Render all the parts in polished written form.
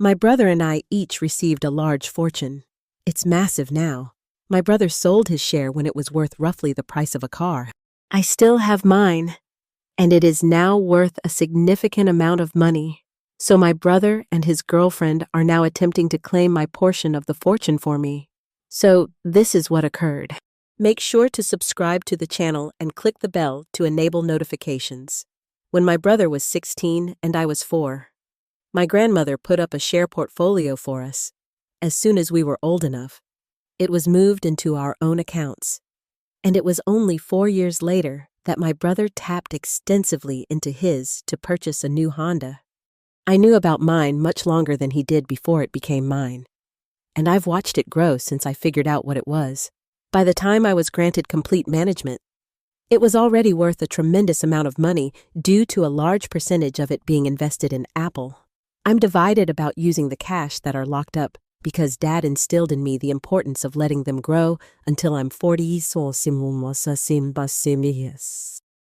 My brother and I each received a large fortune. It's massive now. My brother sold his share when it was worth roughly the price of a car. I still have mine, and it is now worth a significant amount of money. So my brother and his girlfriend are now attempting to claim my portion of the fortune for me. So this is what occurred. Make sure to subscribe to the channel and click the bell to enable notifications. When my brother was 16 and I was 4, my grandmother put up a share portfolio for us. As soon as we were old enough, it was moved into our own accounts. And it was only 4 years later that my brother tapped extensively into his to purchase a new Honda. I knew about mine much longer than he did before it became mine. And I've watched it grow since I figured out what it was. By the time I was granted complete management, it was already worth a tremendous amount of money due to a large percentage of it being invested in Apple. I'm divided about using the cash that are locked up because Dad instilled in me the importance of letting them grow until I'm 40.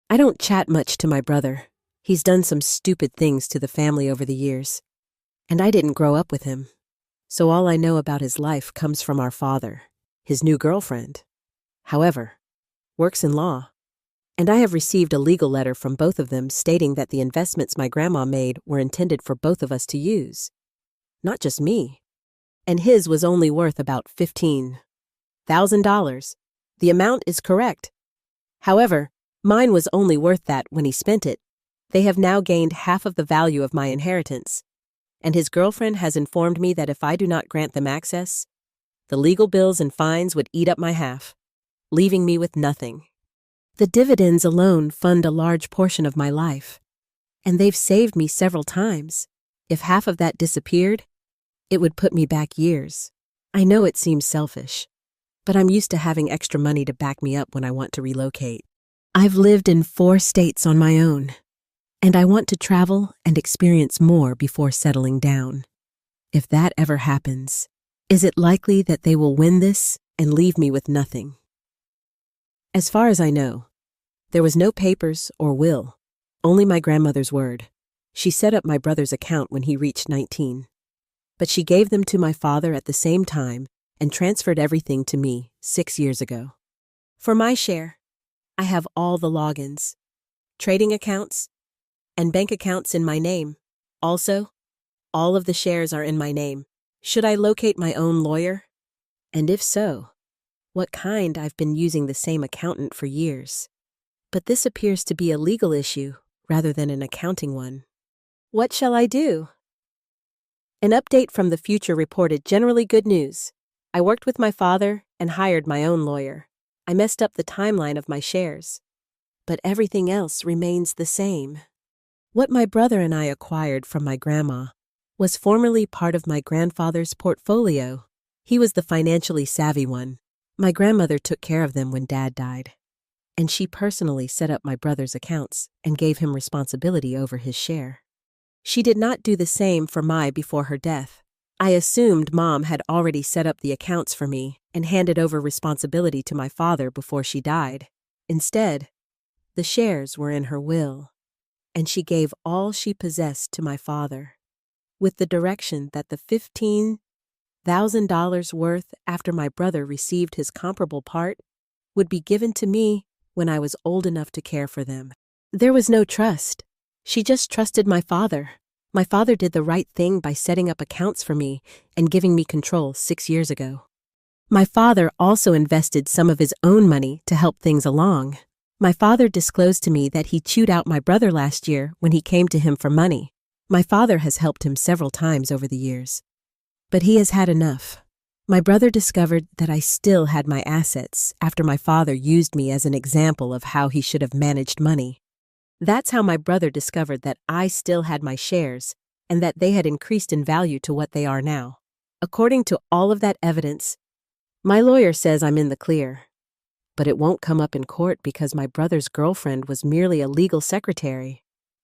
I don't chat much to my brother. He's done some stupid things to the family over the years, and I didn't grow up with him. So all I know about his life comes from our father, his new girlfriend. However, works in law. And I have received a legal letter from both of them stating that the investments my grandma made were intended for both of us to use. Not just me. And his was only worth about $15,000. The amount is correct. However, mine was only worth that when he spent it. They have now gained half of the value of my inheritance. And his girlfriend has informed me that if I do not grant them access, the legal bills and fines would eat up my half, leaving me with nothing. The dividends alone fund a large portion of my life, and they've saved me several times. If half of that disappeared, it would put me back years. I know it seems selfish, but I'm used to having extra money to back me up when I want to relocate. I've lived in 4 states on my own, and I want to travel and experience more before settling down. If that ever happens, is it likely that they will win this and leave me with nothing? As far as I know, there was no papers or will, only my grandmother's word. She set up my brother's account when he reached 19. But she gave them to my father at the same time and transferred everything to me 6 years ago. For my share, I have all the logins, trading accounts, and bank accounts in my name. Also, all of the shares are in my name. Should I locate my own lawyer? And if so, what kind? I've been using the same accountant for years. But this appears to be a legal issue rather than an accounting one. What shall I do? An update from the future reported generally good news. I worked with my father and hired my own lawyer. I messed up the timeline of my shares, but everything else remains the same. What my brother and I acquired from my grandma was formerly part of my grandfather's portfolio. He was the financially savvy one. My grandmother took care of them when Dad died, and she personally set up my brother's accounts and gave him responsibility over his share. She did not do the same for my before her death. I assumed Mom had already set up the accounts for me and handed over responsibility to my father before she died. Instead, the shares were in her will, and she gave all she possessed to my father, with the direction that the $15,000 worth after my brother received his comparable part would be given to me when I was old enough to care for them. There was no trust. She just trusted my father. My father did the right thing by setting up accounts for me and giving me control 6 years ago. My father also invested some of his own money to help things along. My father disclosed to me that he chewed out my brother last year when he came to him for money. My father has helped him several times over the years, but he has had enough. My brother discovered that I still had my assets after my father used me as an example of how he should have managed money. That's how my brother discovered that I still had my shares and that they had increased in value to what they are now. According to all of that evidence, my lawyer says I'm in the clear. But it won't come up in court because my brother's girlfriend was merely a legal secretary.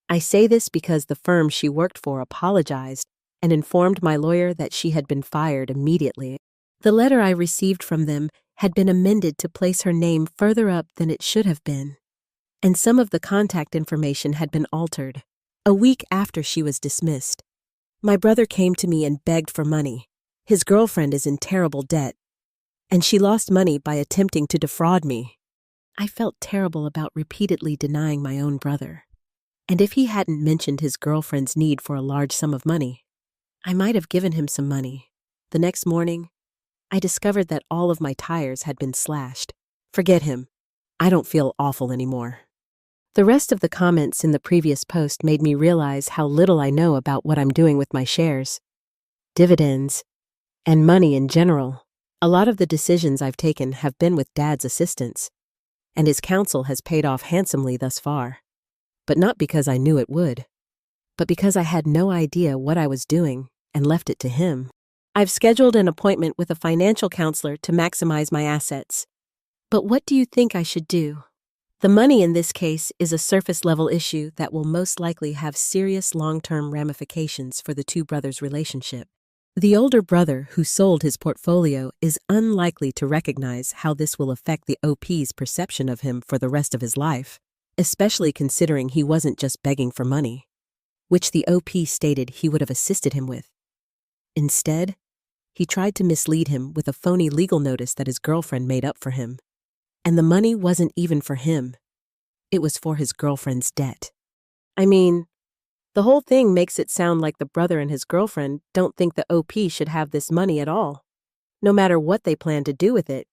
I say this because the firm she worked for apologized and informed my lawyer that she had been fired immediately. The letter I received from them had been amended to place her name further up than it should have been, and some of the contact information had been altered a week after she was dismissed. My brother came to me and begged for money. His girlfriend is in terrible debt, and she lost money by attempting to defraud me. I felt terrible about repeatedly denying my own brother. And if he hadn't mentioned his girlfriend's need for a large sum of money, I might have given him some money. The next morning, I discovered that all of my tires had been slashed. Forget him. I don't feel awful anymore. The rest of the comments in the previous post made me realize how little I know about what I'm doing with my shares, dividends, and money in general. A lot of the decisions I've taken have been with Dad's assistance, and his counsel has paid off handsomely thus far. But not because I knew it would, but because I had no idea what I was doing and left it to him. I've scheduled an appointment with a financial counselor to maximize my assets. But what do you think I should do? The money in this case is a surface-level issue that will most likely have serious long-term ramifications for the two brothers' relationship. The older brother who sold his portfolio is unlikely to recognize how this will affect the OP's perception of him for the rest of his life, especially considering he wasn't just begging for money, which the OP stated he would have assisted him with. Instead, he tried to mislead him with a phony legal notice that his girlfriend made up for him. And the money wasn't even for him. It was for his girlfriend's debt. I mean, the whole thing makes it sound like the brother and his girlfriend don't think the OP should have this money at all, no matter what they plan to do with it.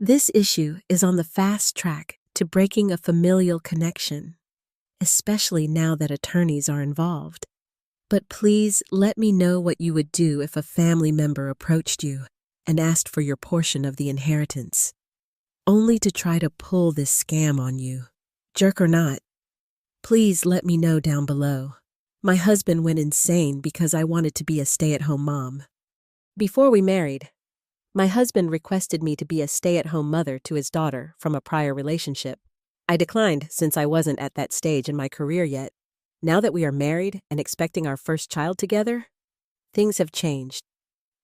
This issue is on the fast track to breaking a familial connection, especially now that attorneys are involved. But please let me know what you would do if a family member approached you and asked for your portion of the inheritance, only to try to pull this scam on you. Jerk or not, please let me know down below. My husband went insane because I wanted to be a stay-at-home mom. Before we married, my husband requested me to be a stay-at-home mother to his daughter from a prior relationship. I declined since I wasn't at that stage in my career yet. Now that we are married and expecting our first child together, things have changed,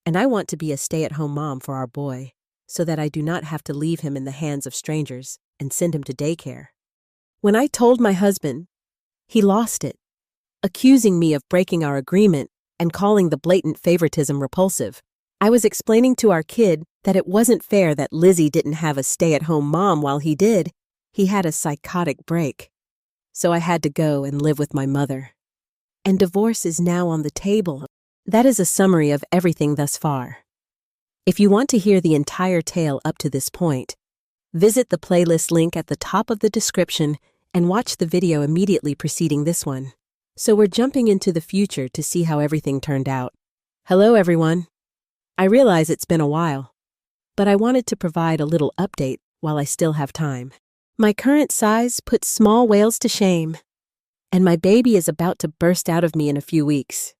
and I want to be a stay-at-home mom for our boy, so that I do not have to leave him in the hands of strangers and send him to daycare. When I told my husband, he lost it, accusing me of breaking our agreement and calling the blatant favoritism repulsive. I was explaining to our kid that it wasn't fair that Lizzie didn't have a stay-at-home mom while he did. He had a psychotic break. So I had to go and live with my mother. And divorce is now on the table. That is a summary of everything thus far. If you want to hear the entire tale up to this point, visit the playlist link at the top of the description and watch the video immediately preceding this one. So we're jumping into the future to see how everything turned out. Hello, everyone. I realize it's been a while, but I wanted to provide a little update while I still have time. My current size puts small whales to shame, and my baby is about to burst out of me in a few weeks,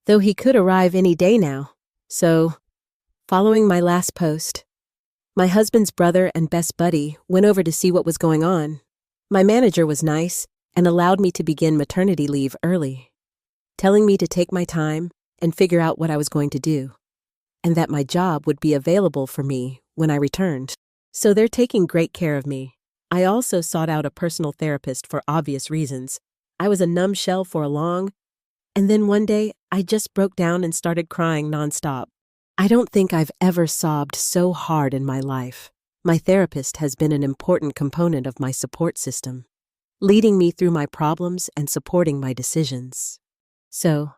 though he could arrive any day now. So, following my last post, my husband's brother and best buddy went over to see what was going on. My manager was nice and allowed me to begin maternity leave early, telling me to take my time and figure out what I was going to do, and that my job would be available for me when I returned. So they're taking great care of me. I also sought out a personal therapist for obvious reasons. I was a numb shell for a long, and then one day I just broke down and started crying nonstop. I don't think I've ever sobbed so hard in my life. My therapist has been an important component of my support system, leading me through my problems and supporting my decisions. So,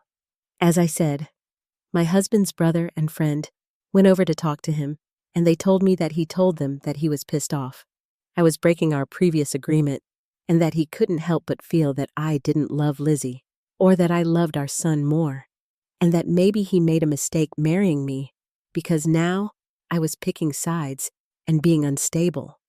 as I said, my husband's brother and friend went over to talk to him, and they told me that he told them that he was pissed off. I was breaking our previous agreement, and that he couldn't help but feel that I didn't love Lizzie, or that I loved our son more, and that maybe he made a mistake marrying me because now I was picking sides and being unstable,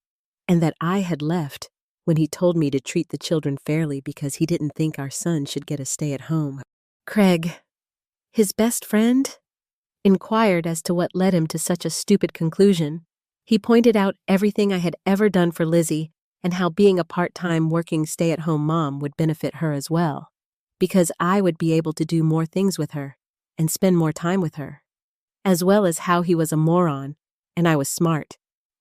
and that I had left when he told me to treat the children fairly because he didn't think our son should get a stay-at-home. Craig, his best friend, inquired as to what led him to such a stupid conclusion. He pointed out everything I had ever done for Lizzie and how being a part-time working stay-at-home mom would benefit her as well, because I would be able to do more things with her and spend more time with her, as well as how he was a moron and I was smart,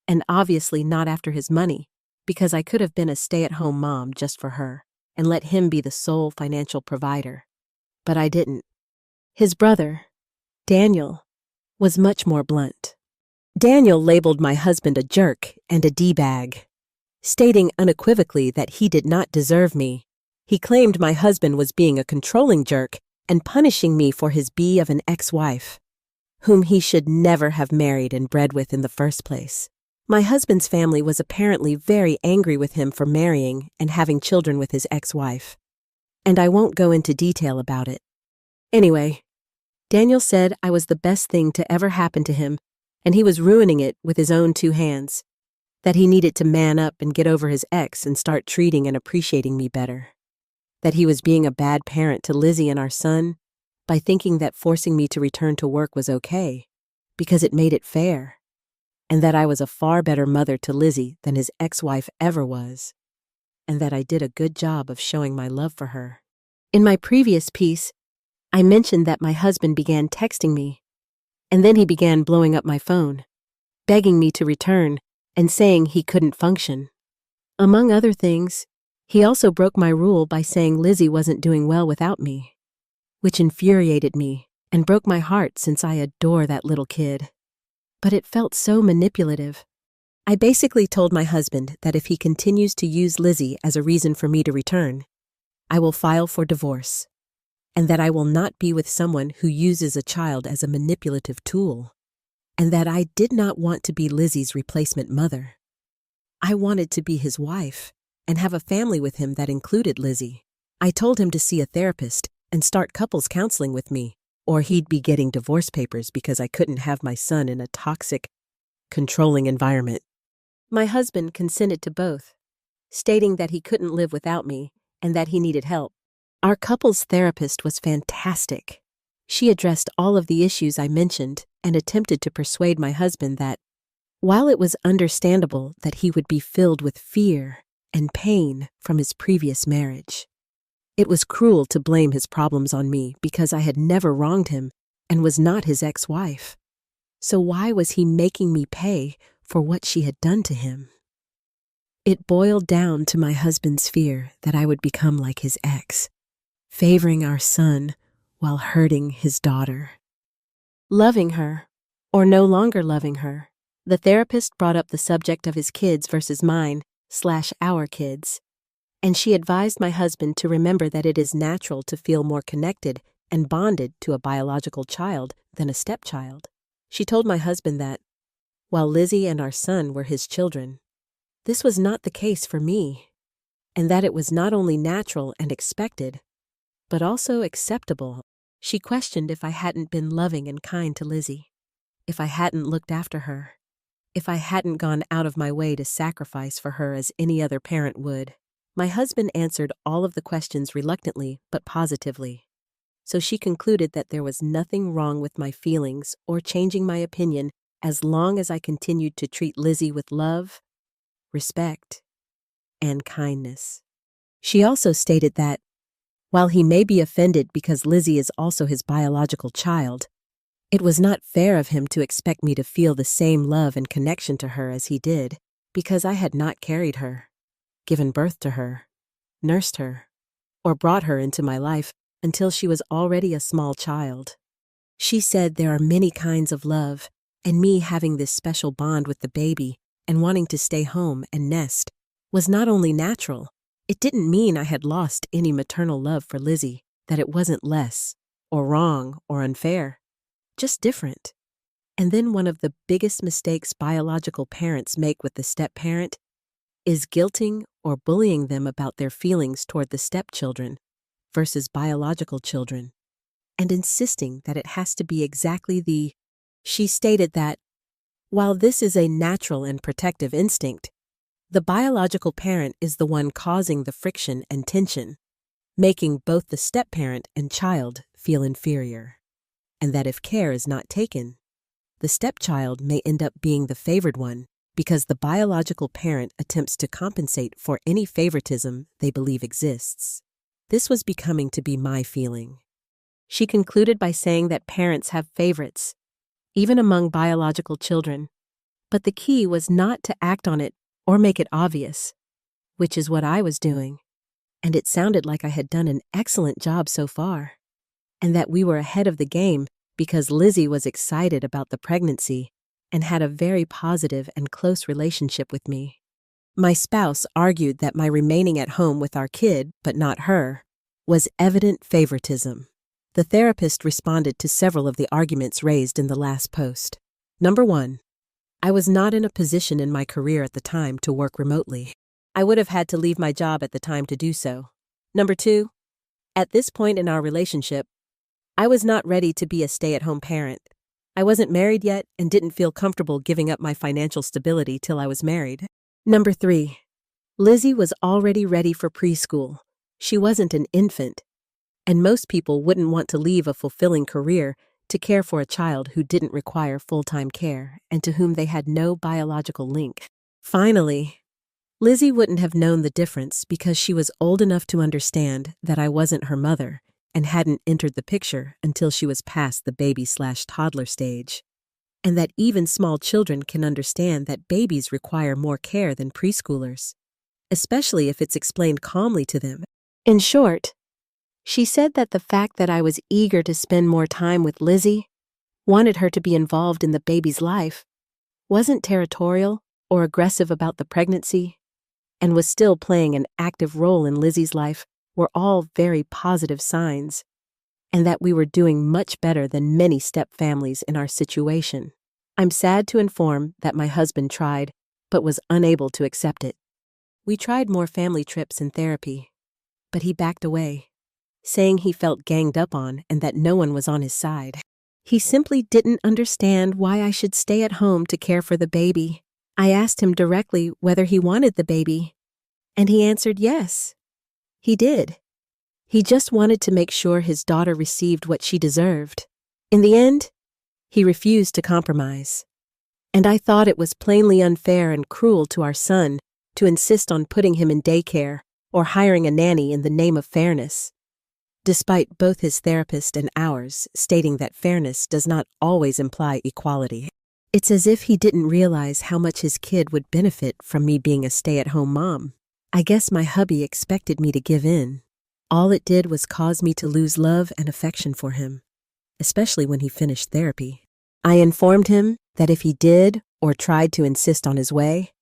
and obviously not after his money, because I could have been a stay-at-home mom just for her and let him be the sole financial provider. But I didn't. His brother, Daniel, was much more blunt. Daniel labeled my husband a jerk and a D-bag, stating unequivocally that he did not deserve me. He claimed my husband was being a controlling jerk and punishing me for his B of an ex-wife, whom he should never have married and bred with in the first place. My husband's family was apparently very angry with him for marrying and having children with his ex-wife, and I won't go into detail about it. Anyway, Daniel said I was the best thing to ever happen to him, and he was ruining it with his own 2 hands, that he needed to man up and get over his ex and start treating and appreciating me better, that he was being a bad parent to Lizzie and our son by thinking that forcing me to return to work was okay, because it made it fair, and that I was a far better mother to Lizzie than his ex-wife ever was, and that I did a good job of showing my love for her. In my previous piece, I mentioned that my husband began texting me, and then he began blowing up my phone, begging me to return and saying he couldn't function. Among other things, he also broke my rule by saying Lizzie wasn't doing well without me, which infuriated me and broke my heart since I adore that little kid. But it felt so manipulative. I basically told my husband that if he continues to use Lizzie as a reason for me to return, I will file for divorce, and that I will not be with someone who uses a child as a manipulative tool, and that I did not want to be Lizzie's replacement mother. I wanted to be his wife and have a family with him that included Lizzie. I told him to see a therapist and start couples counseling with me, or he'd be getting divorce papers because I couldn't have my son in a toxic, controlling environment. My husband consented to both, stating that he couldn't live without me and that he needed help. Our couples therapist was fantastic. She addressed all of the issues I mentioned and attempted to persuade my husband that, while it was understandable that he would be filled with fear and pain from his previous marriage, it was cruel to blame his problems on me because I had never wronged him and was not his ex-wife. So why was he making me pay for what she had done to him? It boiled down to my husband's fear that I would become like his ex, favoring our son while hurting his daughter. Loving her, or no longer loving her, the therapist brought up the subject of his kids versus mine/our kids, and she advised my husband to remember that it is natural to feel more connected and bonded to a biological child than a stepchild. She told my husband that, while Lizzie and our son were his children, this was not the case for me, and that it was not only natural and expected, but also acceptable. She questioned if I hadn't been loving and kind to Lizzie, if I hadn't looked after her, if I hadn't gone out of my way to sacrifice for her as any other parent would. My husband answered all of the questions reluctantly but positively, so she concluded that there was nothing wrong with my feelings or changing my opinion as long as I continued to treat Lizzie with love, respect, and kindness. She also stated that, while he may be offended because Lizzie is also his biological child, it was not fair of him to expect me to feel the same love and connection to her as he did, because I had not carried her, given birth to her, nursed her, or brought her into my life until she was already a small child. She said there are many kinds of love, and me having this special bond with the baby and wanting to stay home and nest was not only natural, it didn't mean I had lost any maternal love for Lizzie, that it wasn't less, or wrong, or unfair, just different. And then one of the biggest mistakes biological parents make with the step-parent is guilting or bullying them about their feelings toward the stepchildren versus biological children, and insisting that it has to be exactly the. She stated that, while this is a natural and protective instinct, the biological parent is the one causing the friction and tension, making both the step-parent and child feel inferior, and that if care is not taken, the stepchild may end up being the favored one because the biological parent attempts to compensate for any favoritism they believe exists. This was becoming to be my feeling. She concluded by saying that parents have favorites, even among biological children, but the key was not to act on it or make it obvious, which is what I was doing, and it sounded like I had done an excellent job so far. and that we were ahead of the game because Lizzie was excited about the pregnancy and had a very positive and close relationship with me. My spouse argued that my remaining at home with our kid, but not her, was evident favoritism. The therapist responded to several of the arguments raised in the last post. Number 1. I was not in a position in my career at the time to work remotely. I would have had to leave my job at the time to do so. Number 2. At this point in our relationship, I was not ready to be a stay-at-home parent. I wasn't married yet and didn't feel comfortable giving up my financial stability till I was married. Number 3. Lizzie was already ready for preschool. She wasn't an infant, and most people wouldn't want to leave a fulfilling career to care for a child who didn't require full-time care and to whom they had no biological link. Finally, Lizzie wouldn't have known the difference because she was old enough to understand that I wasn't her mother and hadn't entered the picture until she was past the baby/toddler stage, and that even small children can understand that babies require more care than preschoolers, especially if it's explained calmly to them. In short, she said that the fact that I was eager to spend more time with Lizzie, wanted her to be involved in the baby's life, wasn't territorial or aggressive about the pregnancy, and was still playing an active role in Lizzie's life were all very positive signs, and that we were doing much better than many step-families in our situation. I'm sad to inform that my husband tried, but was unable to accept it. We tried more family trips and therapy, but he backed away, saying he felt ganged up on and that no one was on his side. He simply didn't understand why I should stay at home to care for the baby. I asked him directly whether he wanted the baby, and he answered yes. He did. He just wanted to make sure his daughter received what she deserved. In the end, he refused to compromise. And I thought it was plainly unfair and cruel to our son to insist on putting him in daycare or hiring a nanny in the name of fairness, despite both his therapist and ours stating that fairness does not always imply equality. It's as if he didn't realize how much his kid would benefit from me being a stay-at-home mom. I guess my hubby expected me to give in. All it did was cause me to lose love and affection for him, especially when he finished therapy. I informed him that if he did or tried to insist on his way,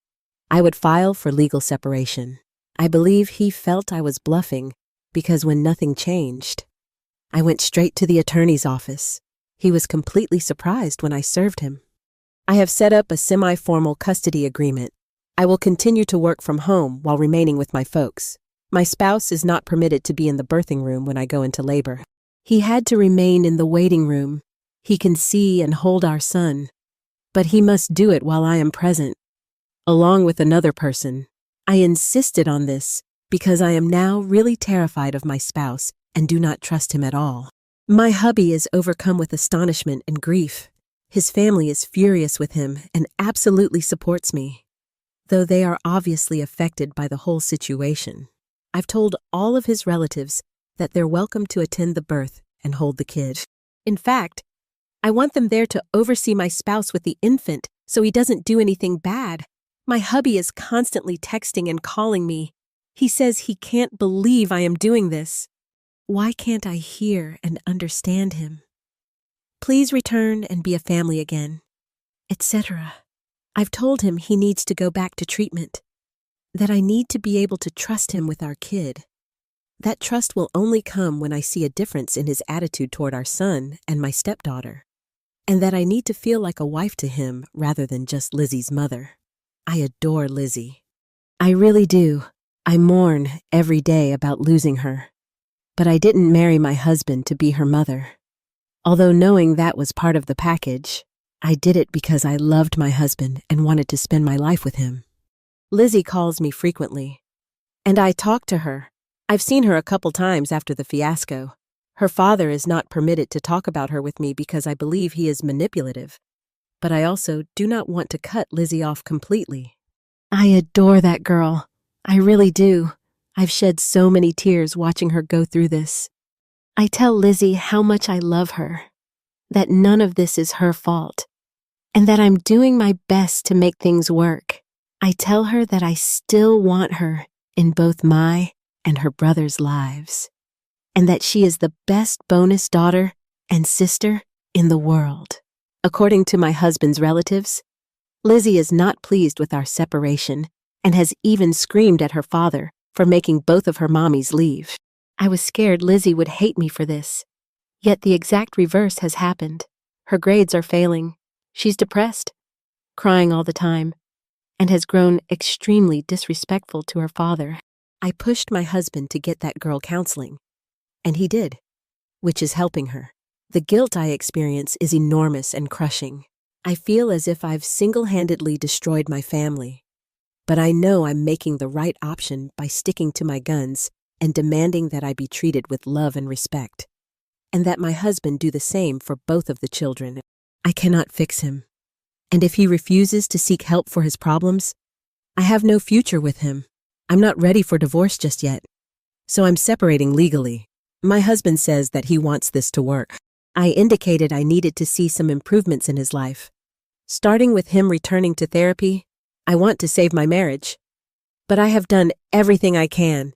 I would file for legal separation. I believe he felt I was bluffing because when nothing changed, I went straight to the attorney's office. He was completely surprised when I served him. I have set up a semi-formal custody agreement. I will continue to work from home while remaining with my folks. My spouse is not permitted to be in the birthing room when I go into labor. He had to remain in the waiting room. He can see and hold our son, but he must do it while I am present, along with another person. I insisted on this because I am now really terrified of my spouse and do not trust him at all. My hubby is overcome with astonishment and grief. His family is furious with him and absolutely supports me, though they are obviously affected by the whole situation. I've told all of his relatives that they're welcome to attend the birth and hold the kid. In fact, I want them there to oversee my spouse with the infant so he doesn't do anything bad. My hubby is constantly texting and calling me. He says he can't believe I am doing this. Why can't I hear and understand him? Please return and be a family again, etc. I've told him he needs to go back to treatment, that I need to be able to trust him with our kid. That trust will only come when I see a difference in his attitude toward our son and my stepdaughter, and that I need to feel like a wife to him rather than just Lizzie's mother. I adore Lizzie. I really do. I mourn every day about losing her. But I didn't marry my husband to be her mother. Although knowing that was part of the package, I did it because I loved my husband and wanted to spend my life with him. Lizzie calls me frequently, and I talk to her. I've seen her a couple times after the fiasco. Her father is not permitted to talk about her with me because I believe he is manipulative, but I also do not want to cut Lizzie off completely. I adore that girl. I really do. I've shed so many tears watching her go through this. I tell Lizzie how much I love her, that none of this is her fault, and that I'm doing my best to make things work. I tell her that I still want her in both my and her brother's lives, and that she is the best bonus daughter and sister in the world. According to my husband's relatives, Lizzie is not pleased with our separation and has even screamed at her father for making both of her mommies leave. I was scared Lizzie would hate me for this, yet the exact reverse has happened. Her grades are failing, she's depressed, crying all the time, and has grown extremely disrespectful to her father. I pushed my husband to get that girl counseling, and he did, which is helping her. The guilt I experience is enormous and crushing. I feel as if I've single-handedly destroyed my family, but I know I'm making the right option by sticking to my guns and demanding that I be treated with love and respect, and that my husband do the same for both of the children. I cannot fix him, and if he refuses to seek help for his problems, I have no future with him. I'm not ready for divorce just yet, so I'm separating legally. My husband says that he wants this to work. I indicated I needed to see some improvements in his life. Starting with him returning to therapy, I want to save my marriage. But I have done everything I can,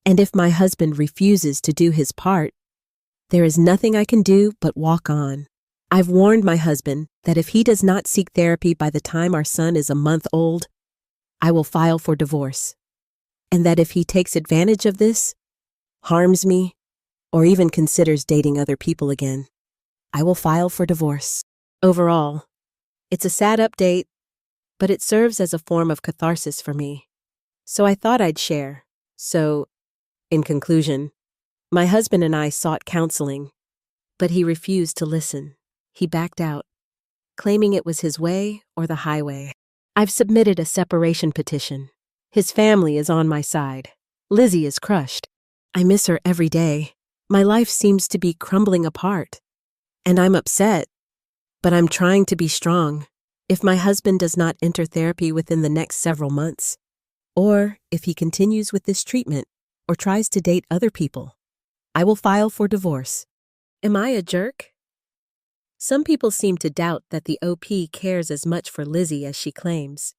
and if my husband refuses to do his part, there is nothing I can do but walk on. I've warned my husband that if he does not seek therapy by the time our son is a month old, I will file for divorce, and that if he takes advantage of this, harms me, or even considers dating other people again, I will file for divorce. Overall, it's a sad update, but it serves as a form of catharsis for me. So I thought I'd share. So, in conclusion, my husband and I sought counseling, but he refused to listen. He backed out, claiming it was his way or the highway. I've submitted a separation petition. His family is on my side. Lizzie is crushed. I miss her every day. My life seems to be crumbling apart, and I'm upset, but I'm trying to be strong. If my husband does not enter therapy within the next several months, or if he continues with this treatment or tries to date other people, I will file for divorce. Am I a jerk? Some people seem to doubt that the OP cares as much for Lizzie as she claims.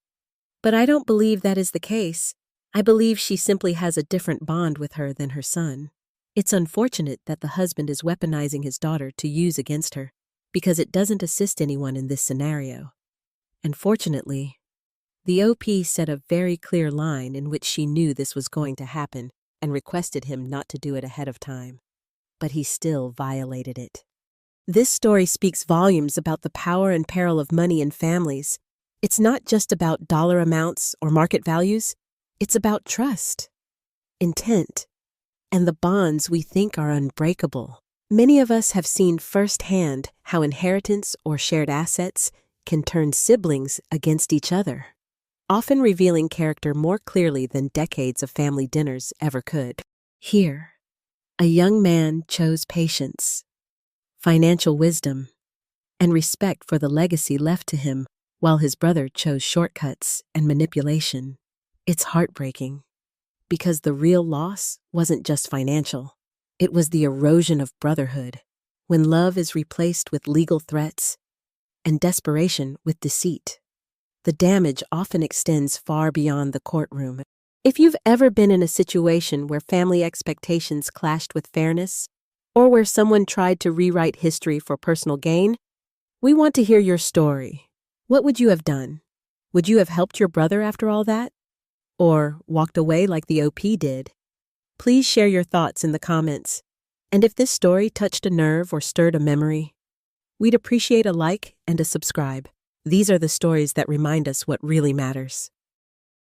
But I don't believe that is the case. I believe she simply has a different bond with her than her son. It's unfortunate that the husband is weaponizing his daughter to use against her, because it doesn't assist anyone in this scenario. And fortunately, the OP set a very clear line in which she knew this was going to happen and requested him not to do it ahead of time. But he still violated it. This story speaks volumes about the power and peril of money in families. It's not just about dollar amounts or market values. It's about trust, intent, and the bonds we think are unbreakable. Many of us have seen firsthand how inheritance or shared assets can turn siblings against each other, often revealing character more clearly than decades of family dinners ever could. Here, a young man chose patience, financial wisdom, and respect for the legacy left to him, while his brother chose shortcuts and manipulation. It's heartbreaking, because the real loss wasn't just financial. It was the erosion of brotherhood, when love is replaced with legal threats and desperation with deceit. The damage often extends far beyond the courtroom. If you've ever been in a situation where family expectations clashed with fairness, or where someone tried to rewrite history for personal gain, we want to hear your story. What would you have done? Would you have helped your brother after all that? Or walked away like the OP did? Please share your thoughts in the comments. And if this story touched a nerve or stirred a memory, we'd appreciate a like and a subscribe. These are the stories that remind us what really matters.